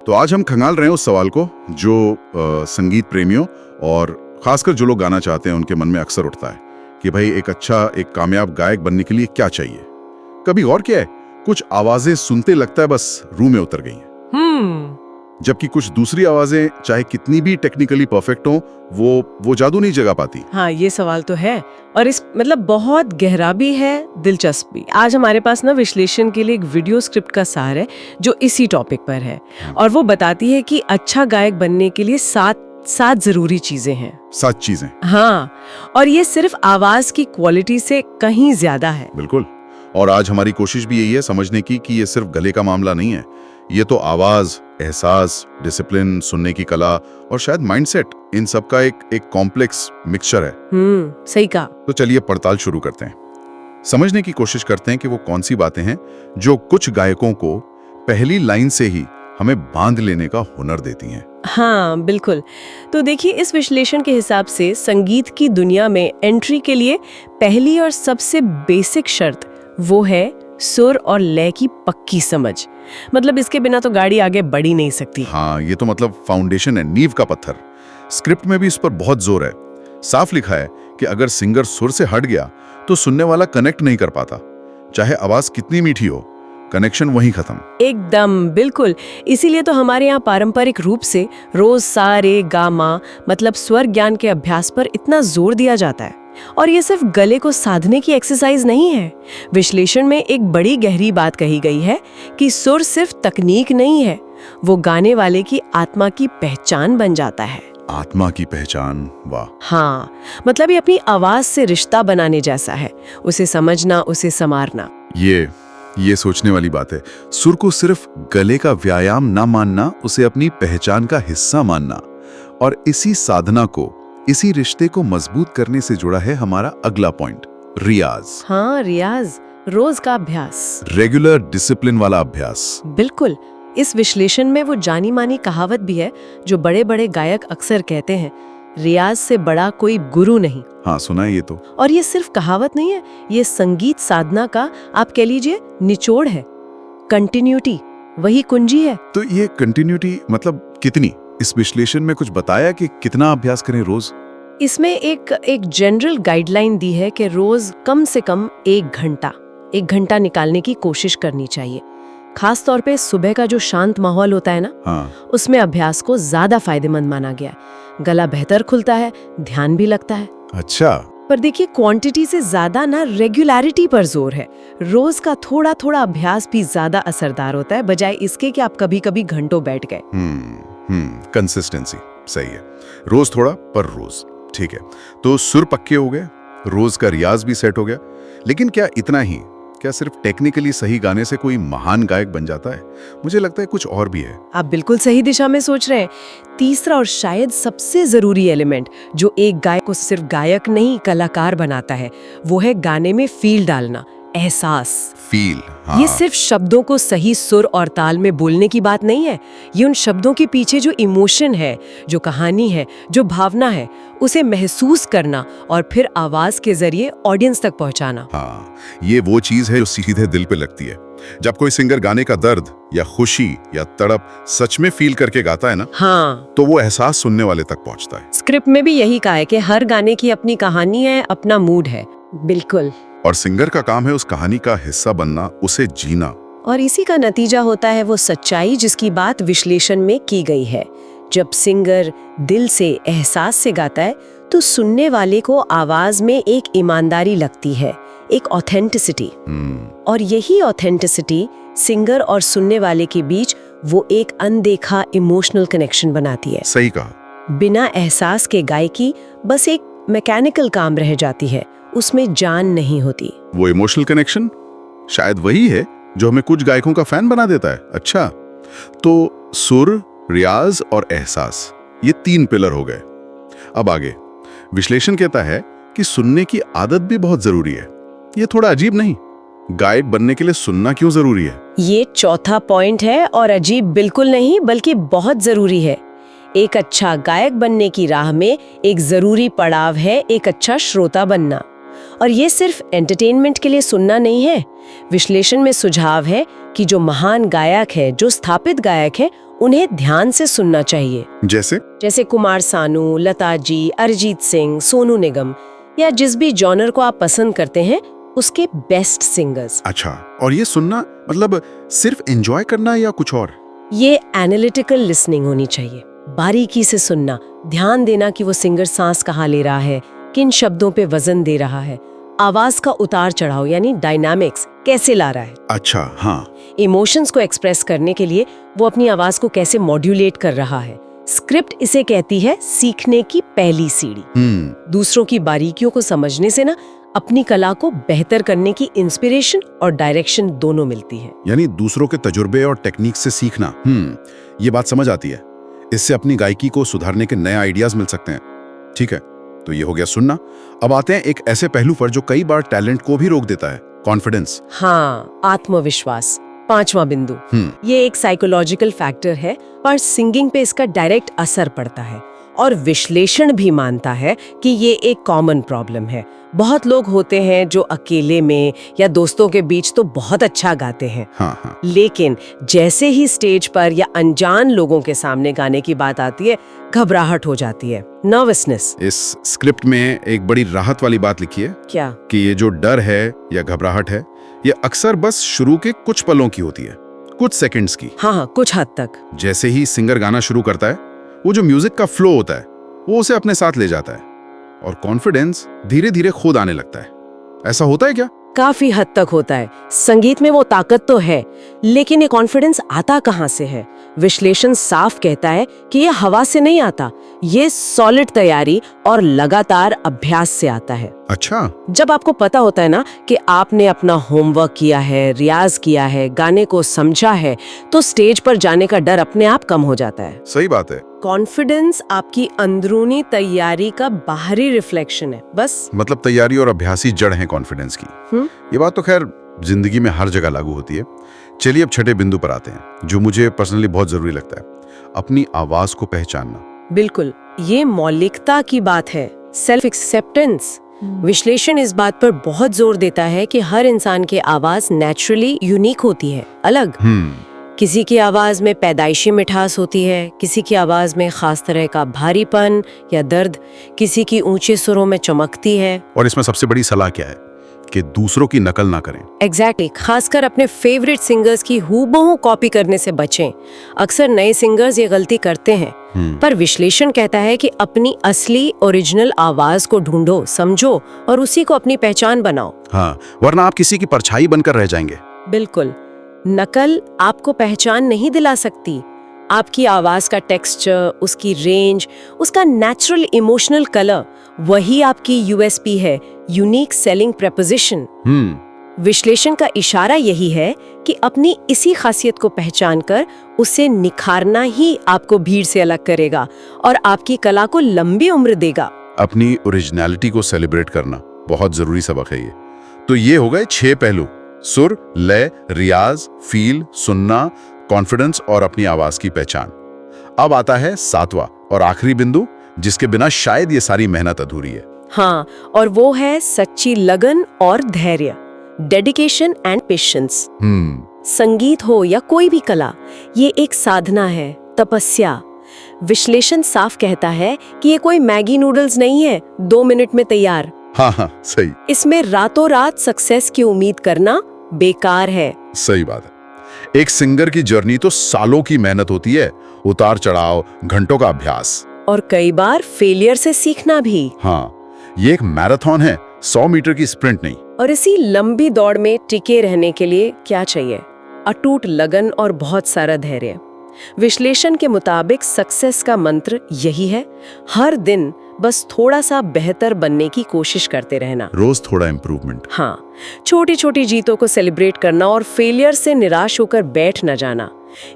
तो आज हम खंगाल रहे हैं उस सवाल को जो संगीत प्रेमियों और खासकर जो लोग गाना चाहते हैं उनके मन में अक्सर उठता है कि भाई एक कामयाब गायक बनने के लिए क्या चाहिए। कभी गौर किया है, कुछ आवाजें सुनते लगता है बस रूह में उतर गई हैं। जबकि कुछ दूसरी आवाजें चाहे कितनी भी टेक्निकली परफेक्ट हो, वो जादू नहीं जगा पाती। हाँ, ये सवाल तो है और इस बहुत गहरा भी है, दिलचस्प भी। आज हमारे पास ना विश्लेषण के लिए एक वीडियो स्क्रिप्ट का सार है जो इसी टॉपिक पर है और वो बताती है कि अच्छा गायक बनने के लिए सात जरूरी चीजें हैं। 7 चीजें। हाँ, और ये सिर्फ आवाज की क्वालिटी से कहीं ज्यादा है। बिल्कुल। और आज हमारी कोशिश भी यही है समझने की कि ये सिर्फ गले का मामला नहीं है, ये तो आवाज, एहसास, डिसिप्लिन, सुनने की कला और शायद माइंडसेट, इन सब का एक कॉम्प्लेक्स मिक्सचर है। सही कहा। तो चलिए पड़ताल शुरू करते हैं, समझने की कोशिश करते हैं कि वो कौन सी बातें हैं जो कुछ गायकों को पहली लाइन से ही हमें बांध लेने का हुनर देती हैं। हाँ, बिल्कुल। तो देखिए, इस विश्लेषण के हिसाब से संगीत की दुनिया में एंट्री के लिए पहली और सबसे बेसिक शर्त वो है सुर और लय की पक्की समझ। मतलब इसके बिना तो गाड़ी आगे बढ़ ही नहीं सकती। हाँ, ये तो मतलब फाउंडेशन है, नींव का पत्थर। स्क्रिप्ट में भी इस पर बहुत जोर है। साफ लिखा है कि अगर सिंगर सुर से हट गया तो सुनने वाला कनेक्ट नहीं कर पाता, चाहे आवाज कितनी मीठी हो, कनेक्शन वहीं खत्म। एकदम बिल्कुल। इसीलिए तो हमारे यहाँ पारंपरिक रूप से रोज सा रे गा मा मतलब स्वर ज्ञान के अभ्यास पर इतना जोर दिया जाता है। और ये सिर्फ गले को साधने की एक्सरसाइज नहीं है। विश्लेषण में एक बड़ी गहरी बात कही गई है कि सुर सिर्फ तकनीक नहीं है, वो गाने वाले की आत्मा की पहचान बन जाता है। आत्मा की पहचान, वाह। हाँ, मतलब ये अपनी आवाज से रिश्ता बनाने जैसा है, उसे समझना, उसे संवारना। ये सोचने वाली बात है। सुर को सिर्फ गले का व्यायाम ना मानना, उसे अपनी पहचान का हिस्सा मानना। और इसी साधना को, इसी रिश्ते को मजबूत करने से जुड़ा है हमारा अगला पॉइंट, रियाज। हाँ, रियाज, रोज का अभ्यास, रेगुलर डिसिप्लिन वाला अभ्यास। बिल्कुल। इस विश्लेषण में वो जानी मानी कहावत भी है जो बड़े बड़े गायक अक्सर कहते हैं, रियाज से बड़ा कोई गुरु नहीं। हाँ, सुना है ये तो। और ये सिर्फ कहावत नहीं है, ये संगीत साधना का आप कह लीजिए निचोड़ है। कंटिन्यूटी वही कुंजी है। तो ये कंटिन्यूटी मतलब कितनी? इस विश्लेषण में कुछ बताया कि कितना अभ्यास करें रोज? इसमें एक जनरल गाइडलाइन दी है कि रोज कम से कम 1 घंटा निकालने की कोशिश करनी चाहिए। खास तौर पे सुबह का जो शांत माहौल होता है ना, हाँ। उसमें अभ्यास को ज्यादा फायदेमंद माना गया है। गला बेहतर खुलता है, ध्यान भी लगता है। अच्छा। पर देखिए, क्वांटिटी से ज्यादा ना रेगुलरिटी पर जोर है। रोज का थोड़ा थोड़ा अभ्यास भी ज्यादा असरदार होता है, बजाय इसके कि आप कभी कभी घंटों बैठ गए। कंसिस्टेंसी सही है। रोज थोड़ा, पर रोज। ठीक है, तो सुर पक्के हो गए, रोज का रियाज भी सेट हो गया। लेकिन क्या इतना ही? क्या सिर्फ टेक्निकली सही गाने से कोई महान गायक बन जाता है? मुझे लगता है कुछ और भी है। आप बिल्कुल सही दिशा में सोच रहे हैं। तीसरा और शायद सबसे जरूरी एलिमेंट जो एक गायक को सिर्फ गायक नहीं कलाकार बनाता है, वो है गाने में फील डालना, एहसास। फील, हाँ। ये सिर्फ शब्दों को सही सुर और ताल में बोलने की बात नहीं है। ये उन शब्दों के पीछे जो इमोशन है, जो कहानी है, जो भावना है, उसे महसूस करना और फिर आवाज के जरिए ऑडियंस तक पहुंचाना। हाँ, ये वो चीज है जो सीधे दिल पे लगती है। जब कोई सिंगर गाने का दर्द या खुशी या तड़प सच में फील करके गाता है ना, हाँ, तो वो एहसास सुनने वाले तक पहुंचता है। स्क्रिप्ट में भी यही कहा है कि हर गाने की अपनी कहानी है, अपना मूड है। बिल्कुल। और सिंगर का काम है उस कहानी का हिस्सा बनना, उसे जीना। और इसी का नतीजा होता है वो सच्चाई जिसकी बात विश्लेषण में की गई है। जब सिंगर दिल से, एहसास से गाता है तो सुनने वाले को आवाज में एक ईमानदारी लगती है, एक ऑथेंटिसिटी। और यही ऑथेंटिसिटी सिंगर और सुनने वाले के बीच वो एक अनदेखा इमोशनल कनेक्शन बनाती है। सही कहा। बिना एहसास के गायकी बस एक मैकेनिकल काम रह जाती है, उसमें जान नहीं होती। वो इमोशनल कनेक्शन शायद वही है जो हमें कुछ गायकों का फैन बना देता है। अच्छा, तो सुर, रियाज और एहसास, ये 3 पिलर हो गए। अब आगे विश्लेषण कहता है कि सुनने की आदत भी बहुत जरूरी है। ये थोड़ा अजीब नहीं? गायक बनने के लिए सुनना क्यों जरूरी है? ये चौथा पॉइंट है और अजीब बिल्कुल नहीं, बल्कि बहुत जरूरी है। एक अच्छा गायक बनने की राह में एक जरूरी पड़ाव है एक अच्छा श्रोता बनना। और ये सिर्फ एंटरटेनमेंट के लिए सुनना नहीं है। विश्लेषण में सुझाव है कि जो महान गायक है, जो स्थापित गायक है, उन्हें ध्यान से सुनना चाहिए। जैसे कुमार सानू, लता जी, अरिजीत सिंह, सोनू निगम या जिस भी जॉनर को आप पसंद करते हैं उसके बेस्ट सिंगर्स। अच्छा, और ये सुनना मतलब सिर्फ एंजॉय करना या कुछ और? ये एनालिटिकल लिसनिंग होनी चाहिए, बारीकी से सुनना, ध्यान देना कि वो सिंगर सांस कहाँ ले रहा है, किन शब्दों पे वजन दे रहा है, आवाज का उतार चढ़ाव यानी डायनामिक्स कैसे ला रहा है। अच्छा, हाँ। इमोशंस को एक्सप्रेस करने के लिए वो अपनी आवाज को कैसे मॉड्यूलेट कर रहा है। स्क्रिप्ट इसे कहती है सीखने की पहली सीढ़ी। दूसरों की बारीकियों को समझने से ना अपनी कला को बेहतर करने की इंस्पिरेशन और डायरेक्शन दोनों मिलती है। यानी दूसरों के तजुर्बे और टेक्निक से सीखना। ये बात समझ आती है। इससे अपनी गायकी को सुधारने के नए आइडियाज मिल सकते हैं। ठीक है, तो ये हो गया सुनना। अब आते हैं एक ऐसे पहलू पर जो कई बार टैलेंट को भी रोक देता है, कॉन्फिडेंस। हाँ, आत्मविश्वास, पांचवा बिंदु। ये एक साइकोलॉजिकल फैक्टर है, पर सिंगिंग पे इसका डायरेक्ट असर पड़ता है और विश्लेषण भी मानता है कि ये एक कॉमन प्रॉब्लम है। बहुत लोग होते हैं जो अकेले में या दोस्तों के बीच तो बहुत अच्छा गाते हैं। हाँ। लेकिन जैसे ही स्टेज पर या अनजान लोगों के सामने गाने की बात आती है, घबराहट हो जाती है, नर्वसनेस। इस स्क्रिप्ट में एक बड़ी राहत वाली बात लिखी है। क्या? कि ये जो डर है या घबराहट है, ये अक्सर बस शुरू के कुछ पलों की होती है, कुछ सेकंड्स की। हाँ, कुछ हद तक। जैसे ही सिंगर गाना शुरू करता है, वो जो म्यूजिक का फ्लो होता है वो उसे अपने साथ ले जाता है और कॉन्फिडेंस धीरे धीरे खुद आने लगता है। ऐसा होता है क्या? काफी हद तक होता है। संगीत में वो ताकत तो है, लेकिन ये कॉन्फिडेंस आता कहाँ से है? विश्लेषण साफ कहता है कि ये हवा से नहीं आता, ये सॉलिड तैयारी और लगातार अभ्यास से आता है। अच्छा। जब आपको पता होता है ना कि आपने अपना होमवर्क किया है, रियाज किया है, गाने को समझा है, तो स्टेज पर जाने का डर अपने आप कम हो जाता है। सही बात है। कॉन्फिडेंस आपकी अंदरूनी तैयारी का बाहरी रिफ्लेक्शन है, बस। मतलब तैयारी और अभ्यास ही जड़ है कॉन्फिडेंस की। ये बात तो खैर जिंदगी में हर जगह लागू होती है। चलिए अब छठे बिंदु पर आते हैं, जो मुझे पर्सनली बहुत जरूरी लगता है, अपनी आवाज को पहचानना। बिल्कुल, ये मौलिकता की बात है, सेल्फ एक्सेप्टेंस। विश्लेषण इस बात पर बहुत जोर देता है कि हर इंसान की आवाज नेचुरली यूनिक होती है, अलग। किसी की आवाज में पैदाइशी मिठास होती है, किसी की आवाज में खास तरह का भारीपन या दर्द, किसी की ऊंचे सुरों में चमकती है। और इसमें सबसे बड़ी सलाह क्या है कि दूसरों की नकल ना करें। एग्जैक्टली, खासकर अपने फेवरेट सिंगर्स की हूबहू कॉपी करने से बचें। अक्सर नए सिंगर्स ये गलती करते हैं, पर विश्लेषण कहता है कि अपनी असली ओरिजिनल आवाज को ढूंढो, समझो और उसी को अपनी पहचान बनाओ। हाँ, वरना आप किसी की परछाई बनकर रह जाएंगे। बिल्कुल, नकल आपको पहचान नहीं दिला सकती। आपकी आवाज का टेक्सचर, उसकी रेंज, उसका नेचुरल इमोशनल कलर, वही आपकी यूएसपी है, यूनिक सेलिंग प्रपोजिशन। विश्लेषण का इशारा यही है कि अपनी इसी खासियत को पहचानकर उसे निखारना ही आपको भीड़ से अलग करेगा और आपकी कला को लंबी उम्र देगा। अपनी ओरिजिनलिटी को सेलिब्रेट करना बहुत जरूरी सबक है ये। तो ये हो गए 6 पहलू: सुर, लय, रियाज, फील, सुनना, कॉन्फिडेंस और अपनी आवाज की पहचान। अब आता है 7वां और आखिरी बिंदु, जिसके बिना शायद ये सारी मेहनत अधूरी है। हाँ, और वो है सच्ची लगन और धैर्य, डेडिकेशन एंड पेशेंस। संगीत हो या कोई भी कला, ये एक साधना है, तपस्या। विश्लेषण साफ कहता है कि ये कोई मैगी नूडल्स नहीं है, 2 मिनट में तैयार। हाँ, सही। इसमें रातों रात सक्सेस की उम्मीद करना बेकार है। सही बात है। एक सिंगर की जर्नी तो सालों की मेहनत होती है, उतार चढ़ाव, घंटों का अभ्यास और कई बार फेलियर से सीखना भी। हाँ, ये एक मैराथन है, 100 मीटर की स्प्रिंट नहीं। और इसी लंबी दौड़ में टिके रहने के लिए क्या चाहिए? अटूट लगन और बहुत सारा धैर्य। विश्लेषण के मुताबिक सक्सेस का मंत्र यही है, हर दिन बस थोड़ा सा बेहतर बनने की कोशिश करते रहना, रोज थोड़ा इम्प्रूवमेंट। हाँ, छोटी छोटी जीतों को सेलिब्रेट करना और फेलियर से निराश होकर बैठ न जाना,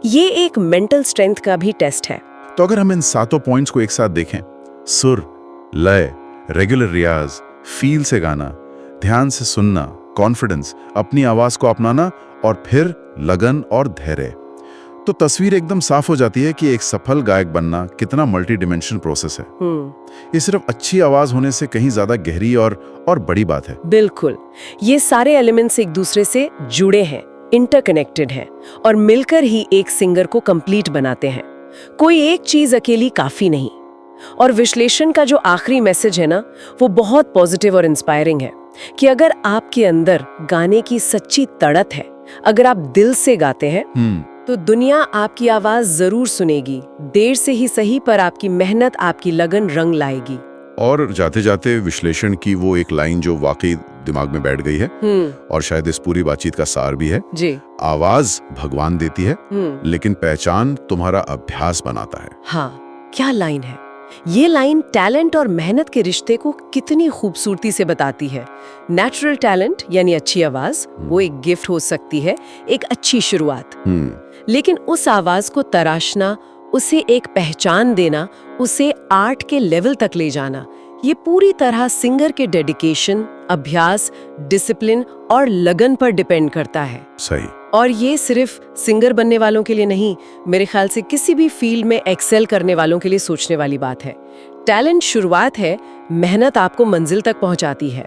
ये एक मेंटल स्ट्रेंथ का भी टेस्ट है। तो अगर हम इन 7 पॉइंट्स को एक साथ देखें, सुर, लय, रेगुलर रियाज, फील से गाना, ध्यान से सुनना, कॉन्फिडेंस, अपनी आवाज को अपनाना और फिर लगन और धैर्य, तो तस्वीर एकदम साफ हो जाती है कि एक सफल गायक बनना कितना मल्टी डिमेंशनल प्रोसेस है। ये सिर्फ अच्छी आवाज होने से कहीं ज्यादा गहरी और बड़ी बात है। बिल्कुल, ये सारे एलिमेंट्स एक दूसरे से जुड़े हैं। इंटरकनेक्टेड हैं और मिलकर ही एक सिंगर को कंप्लीट बनाते हैं। कोई एक चीज अकेली काफी नहीं। और विश्लेषण का जो आखिरी मैसेज है ना, वो बहुत पॉजिटिव और इंस्पायरिंग है कि अगर आपके अंदर गाने की सच्ची तड़प है, अगर आप दिल से गाते हैं, तो दुनिया आपकी आवाज जरूर सुनेगी। देर से ही सही, पर आपकी मेहनत, आपकी लगन रंग लाएगी। और जाते जाते विश्लेषण की वो एक लाइन जो वाकई दिमाग में बैठ गई है और शायद इस पूरी बातचीत का सार भी है जी। आवाज भगवान देती है, लेकिन पहचान तुम्हारा अभ्यास बनाता है। हाँ, क्या लाइन है ये! लाइन टैलेंट और मेहनत के रिश्ते को कितनी खूबसूरती से बताती है। नेचुरल टैलेंट यानी अच्छी आवाज, वो एक गिफ्ट हो सकती है, एक अच्छी शुरुआत। लेकिन उस आवाज को तराशना, उसे एक पहचान देना, उसे आर्ट के लेवल तक ले जाना, ये पूरी तरह सिंगर के डेडिकेशन, अभ्यास, डिसिप्लिन और लगन पर डिपेंड करता है। सही। और ये सिर्फ सिंगर बनने वालों के लिए नहीं, मेरे ख्याल से किसी भी फील्ड में एक्सेल करने वालों के लिए सोचने वाली बात है। टैलेंट शुरुआत है, मेहनत आपको मंजिल तक पहुंचाती है।